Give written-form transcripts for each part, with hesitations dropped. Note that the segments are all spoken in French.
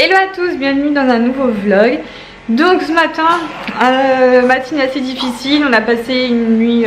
Hello à tous, bienvenue dans un nouveau vlog. Donc ce matin, matinée assez difficile, on a passé une nuit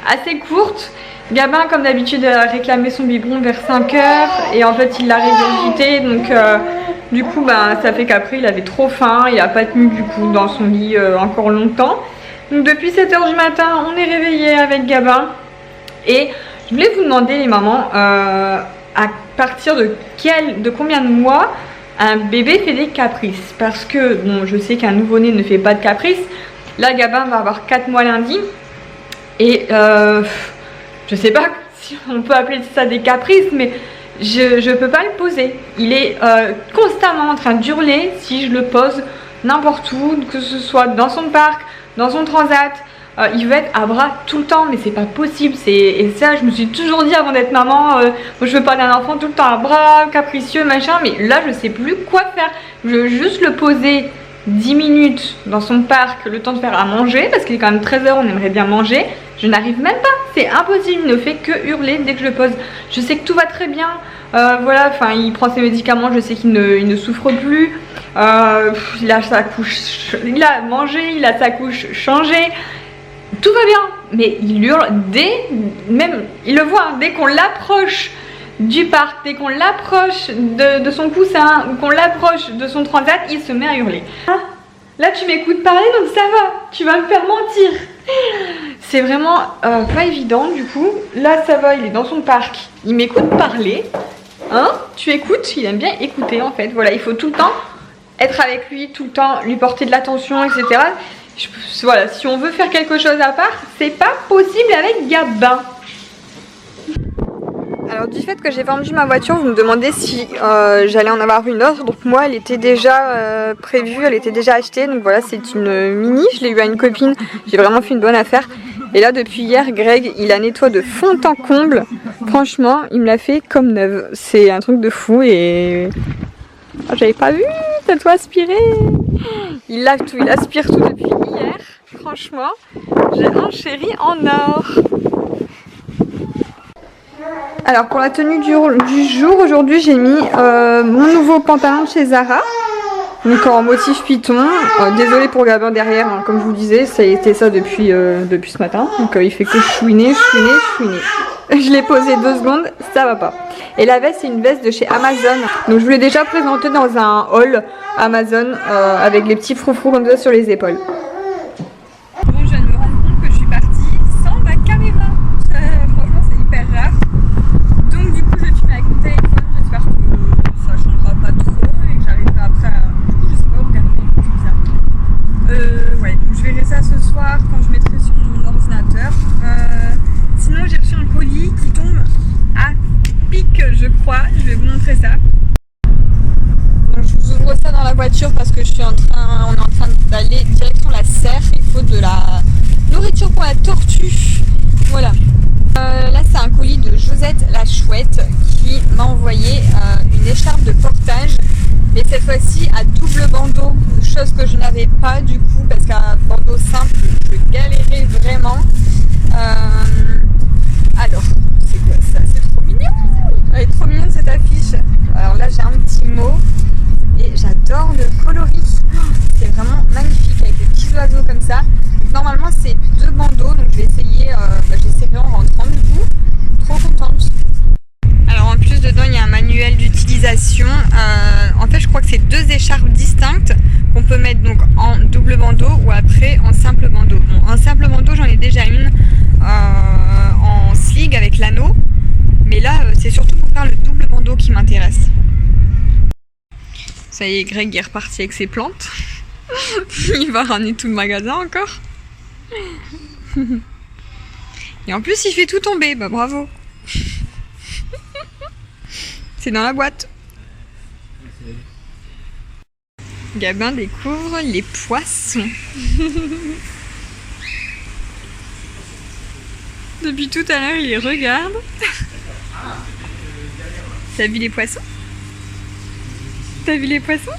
assez courte. Gabin comme d'habitude a réclamé son biberon vers 5 h et en fait il l'a régurgité, donc du coup ça fait qu'après il avait trop faim, il n'a pas tenu du coup dans son lit encore longtemps. Donc depuis 7 h du matin on est réveillé avec Gabin et je voulais vous demander les mamans à partir de combien de mois un bébé fait des caprices, parce que bon, je sais qu'un nouveau-né ne fait pas de caprices. Là Gabin va avoir 4 mois lundi et je sais pas si on peut appeler ça des caprices, mais je peux pas le poser. Il est constamment en train d'hurler si je le pose n'importe où, que ce soit dans son parc, dans son transat. Il veut être à bras tout le temps, mais c'est pas possible. Et ça, je me suis toujours dit avant d'être maman, moi je veux pas d'un enfant tout le temps à bras, capricieux, machin. Mais là, je sais plus quoi faire. Je veux juste le poser 10 minutes dans son parc, le temps de faire à manger, parce qu'il est quand même 13 h, on aimerait bien manger. Je n'arrive même pas, c'est impossible, il ne fait que hurler dès que je le pose. Je sais que tout va très bien, voilà, enfin il prend ses médicaments, je sais qu'il ne souffre plus. Il a sa couche, il a mangé, il a sa couche changée. Tout va bien, mais il hurle même il le voit, dès qu'on l'approche du parc, dès qu'on l'approche de son coussin ou qu'on l'approche de son transat, il se met à hurler. Là tu m'écoutes parler, donc ça va, tu vas me faire mentir. C'est vraiment pas évident du coup. Là ça va, il est dans son parc, il m'écoute parler. Hein, tu écoutes, il aime bien écouter en fait. Voilà, il faut tout le temps être avec lui, tout le temps lui porter de l'attention, etc. Voilà, si on veut faire quelque chose à part, c'est pas possible avec Gabin. Alors du fait que j'ai vendu ma voiture, vous me demandez si j'allais en avoir une autre. Donc moi elle était déjà prévue, elle était déjà achetée. Donc voilà, c'est une Mini, je l'ai eu à une copine. J'ai vraiment fait une bonne affaire. Et là depuis hier, Greg il la nettoie de fond en comble. Franchement, il me l'a fait comme neuve. C'est un truc de fou et... Oh, j'avais pas vu, t'as tout aspiré. Il lave tout, il aspire tout depuis hier. Franchement, j'ai un chéri en or. Alors pour la tenue du jour, aujourd'hui j'ai mis mon nouveau pantalon de chez Zara. Donc en motif python. Désolée pour Gabin derrière, hein, comme je vous disais, ça a été ça depuis ce matin. Donc il fait que chouiner. Je l'ai posé 2 secondes, ça va pas. Et la veste, c'est une veste de chez Amazon. Donc je vous l'ai déjà présentée dans un haul Amazon avec les petits froufrous comme ça sur les épaules. Bon, je viens de me rendre compte que je suis partie sans ma caméra. Franchement, c'est hyper rare. Donc du coup, je filme avec mon téléphone. J'espère que ça changera pas trop et que j'arriverai après à... Du coup, je sais pas où regarder tout ça. Ouais, donc je verrai ça ce soir quand je mettrai sur mon ordinateur. Sinon, j'ai reçu un colis qui tombe à pic, je crois. Je vais vous montrer ça. Donc, je vous ouvre ça dans la voiture parce que on est en train d'aller direction la serre. Il faut de la nourriture pour la tortue. Voilà. Là, c'est un colis de Josette la chouette qui m'a envoyé une écharpe de portage. Mais cette fois-ci à double bandeau, chose que je n'avais pas du coup parce qu'à bandeau simple, je galérais vraiment. Alors, c'est quoi ça? C'est trop mignon! Elle est trop mignonne cette affiche. Alors là, j'ai un petit mot et j'adore le coloris. C'est vraiment magnifique avec des petits oiseaux comme ça. Normalement, c'est 2 bandeaux, donc je vais essayer. J'essaierai en rentrant du coup. Trop contente. Alors en plus dedans, il y a un manuel d'utilisation. En fait, je crois que c'est 2 écharpes distinctes qu'on peut mettre donc en double bandeau ou après en simple bandeau. Bon, en simple bandeau, j'en ai déjà une. En sling avec l'anneau, mais là c'est surtout pour faire le double bandeau qui m'intéresse. Ça y est, Greg est reparti avec ses plantes. Il va ramener tout le magasin encore. Et en plus il fait tout tomber, bah bravo. C'est dans la boîte. Gabin découvre les poissons. Depuis tout à l'heure, il les regarde. T'as vu les poissons? T'as vu les poissons?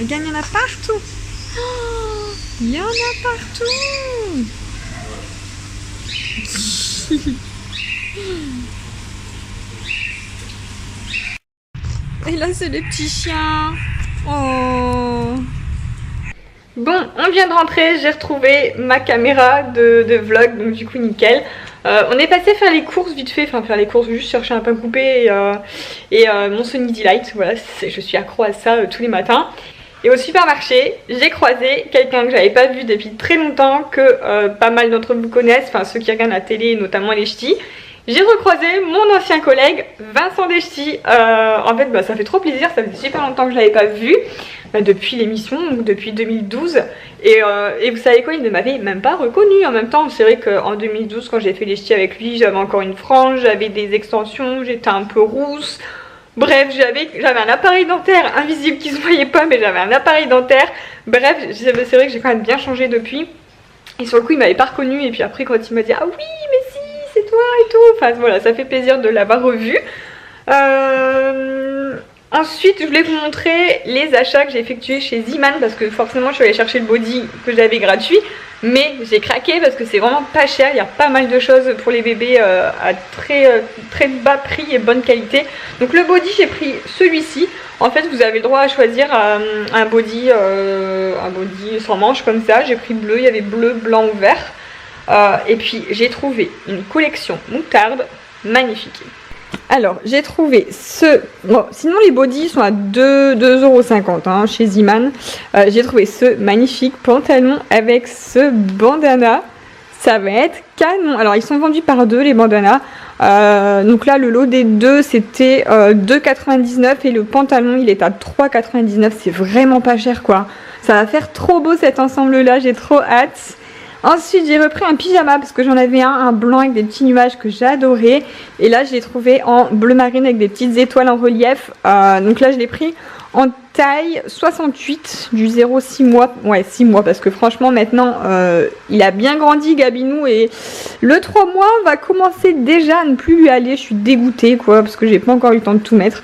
Regarde, il y en a partout. Oh, il y en a partout. Et là, c'est les petits chiens. Oh. Bon, on vient de rentrer, j'ai retrouvé ma caméra de vlog, donc du coup nickel. On est passé faire les courses vite fait, enfin faire les courses, juste chercher un pain coupé et mon Sony Delight, voilà, je suis accro à ça tous les matins. Et au supermarché, j'ai croisé quelqu'un que j'avais pas vu depuis très longtemps, que pas mal d'entre vous connaissent, enfin ceux qui regardent la télé, notamment les ch'tis. J'ai recroisé mon ancien collègue Vincent Deschti. En fait, ça fait trop plaisir, ça faisait super longtemps que je l'avais pas vu, depuis l'émission, donc depuis 2012. Et vous savez quoi, il ne m'avait même pas reconnu. En même temps, c'est vrai qu'en 2012, quand j'ai fait les ch'tis avec lui, j'avais encore une frange, j'avais des extensions, j'étais un peu rousse. Bref, j'avais un appareil dentaire invisible qui se voyait pas, mais j'avais un appareil dentaire. Bref, c'est vrai que j'ai quand même bien changé depuis. Et sur le coup, il m'avait pas reconnu. Et puis après, quand il m'a dit « Ah oui, mais si, c'est toi et tout », enfin voilà, ça fait plaisir de l'avoir revu. Ensuite, je voulais vous montrer les achats que j'ai effectués chez Zeeman, parce que forcément, je suis allée chercher le body que j'avais gratuit. Mais j'ai craqué parce que c'est vraiment pas cher, il y a pas mal de choses pour les bébés à très bas prix et bonne qualité. Donc le body, j'ai pris celui-ci. En fait, vous avez le droit à choisir un body sans manches comme ça. J'ai pris bleu, il y avait bleu, blanc ou vert. Et puis j'ai trouvé une collection moutarde magnifique. Alors j'ai trouvé bon, sinon les bodys sont à 2,50 € hein, chez Zeeman. J'ai trouvé ce magnifique pantalon avec ce bandana. Ça va être canon. Alors ils sont vendus par deux les bandanas. Donc là le lot des deux c'était 2,99 € et le pantalon il est à 3,99 €. C'est vraiment pas cher quoi. Ça va faire trop beau cet ensemble là, j'ai trop hâte. Ensuite j'ai repris un pyjama parce que j'en avais un blanc avec des petits nuages que j'adorais. Et là je l'ai trouvé en bleu marine avec des petites étoiles en relief. Donc là je l'ai pris en taille 68 du 0-6 mois. Ouais 6 mois parce que franchement maintenant il a bien grandi Gabinou. Et le 3 mois va commencer déjà à ne plus lui aller. Je suis dégoûtée quoi parce que j'ai pas encore eu le temps de tout mettre.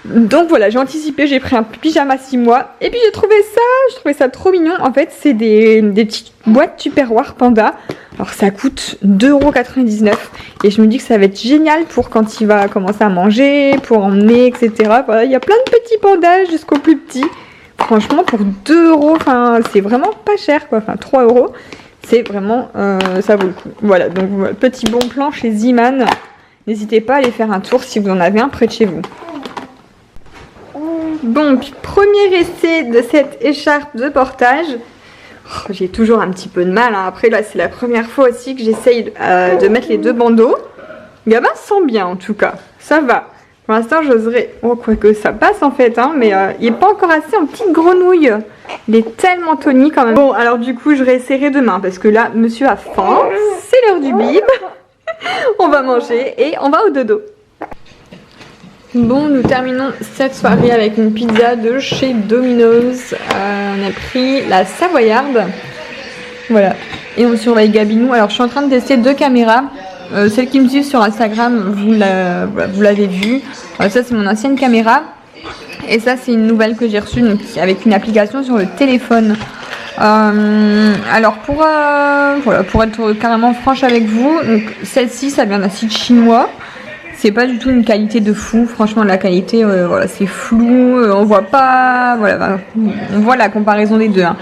Donc voilà, j'ai anticipé, j'ai pris un pyjama 6 mois. Et puis j'ai trouvé ça, je trouvais ça trop mignon. En fait, c'est des petites boîtes Tupperware Panda. Alors ça coûte 2,99 €. Et je me dis que ça va être génial pour quand il va commencer à manger, pour emmener, etc. Voilà, il y a plein de petits pandas jusqu'au plus petit. Franchement, pour 2 €, enfin, c'est vraiment pas cher, quoi. Enfin, 3 €. C'est vraiment, ça vaut le coup. Voilà, donc voilà, petit bon plan chez Zeeman. N'hésitez pas à aller faire un tour si vous en avez un près de chez vous. Donc, premier essai de cette écharpe de portage. Oh, j'ai toujours un petit peu de mal. Hein. Après, là, c'est la première fois aussi que j'essaye de mettre les deux bandeaux. Gabin sent bien, en tout cas. Ça va. Pour l'instant, j'oserais... Oh, quoique ça passe, en fait. Hein, mais il n'est pas encore assez en petite grenouille. Il est tellement tonique, quand même. Bon, alors, du coup, je réessayerai demain. Parce que là, monsieur a faim. C'est l'heure du bib. On va manger et on va au dodo. Bon, nous terminons cette soirée avec une pizza de chez Domino's. On a pris la savoyarde. Voilà. Et on surveille Gabinou. Alors, je suis en train de tester deux caméras. Celle qui me suit sur Instagram, vous l'avez vue. Ça, c'est mon ancienne caméra. Et ça, c'est une nouvelle que j'ai reçue donc, avec une application sur le téléphone. Alors, pour être carrément franche avec vous, celle-ci, ça vient d'un site chinois. C'est pas du tout une qualité de fou, franchement la qualité voilà, c'est flou, on voit pas, voilà, on voit la comparaison des deux. Hein.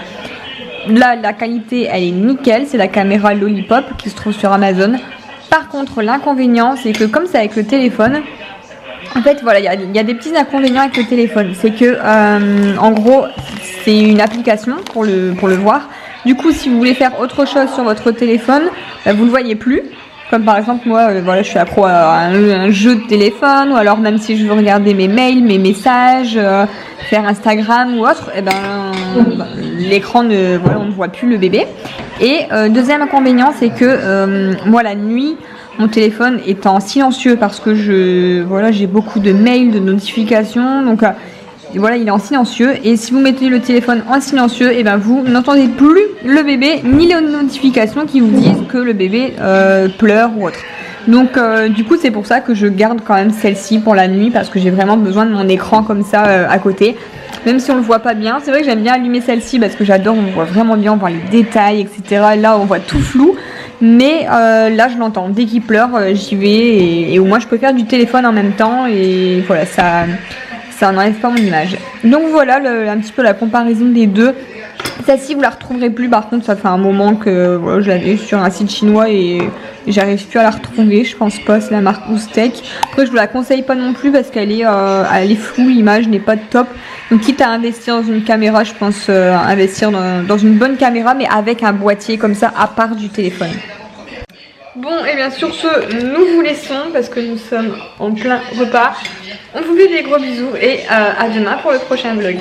Là la qualité elle est nickel, c'est la caméra Lollipop qui se trouve sur Amazon. Par contre l'inconvénient c'est que comme c'est avec le téléphone, en fait voilà il y a des petits inconvénients avec le téléphone. C'est que en gros c'est une application pour le voir. Du coup si vous voulez faire autre chose sur votre téléphone, vous le voyez plus. Comme par exemple moi, voilà, je suis accro à un jeu de téléphone, ou alors même si je veux regarder mes mails, mes messages, faire Instagram ou autre, et l'écran voilà, on ne voit plus le bébé. Et deuxième inconvénient, c'est que moi la nuit, mon téléphone est en silencieux parce que j'ai beaucoup de mails, de notifications, donc voilà, il est en silencieux. Et si vous mettez le téléphone en silencieux, et vous n'entendez plus le bébé ni les notifications qui vous disent que le bébé pleure ou autre. Donc du coup c'est pour ça que je garde quand même celle-ci pour la nuit, parce que j'ai vraiment besoin de mon écran comme ça à côté, même si on le voit pas bien. C'est vrai que j'aime bien allumer celle-ci parce que j'adore, on voit vraiment bien, on voit les détails, etc. Là on voit tout flou, mais là je l'entends, dès qu'il pleure j'y vais, et au moins je peux faire du téléphone en même temps, et voilà, ça n'enlève pas mon image. Donc voilà un petit peu la comparaison des deux. Celle-ci vous la retrouverez plus, par contre ça fait un moment que voilà, je l'avais sur un site chinois et j'arrive plus à la retrouver, je pense pas, c'est la marque Oustec. Après je vous la conseille pas non plus parce qu'elle est floue, l'image n'est pas top. Donc quitte à investir dans une caméra, je pense investir dans une bonne caméra mais avec un boîtier comme ça à part du téléphone. Bon et bien sur ce, nous vous laissons parce que nous sommes en plein repas. On vous fait des gros bisous et à demain pour le prochain vlog.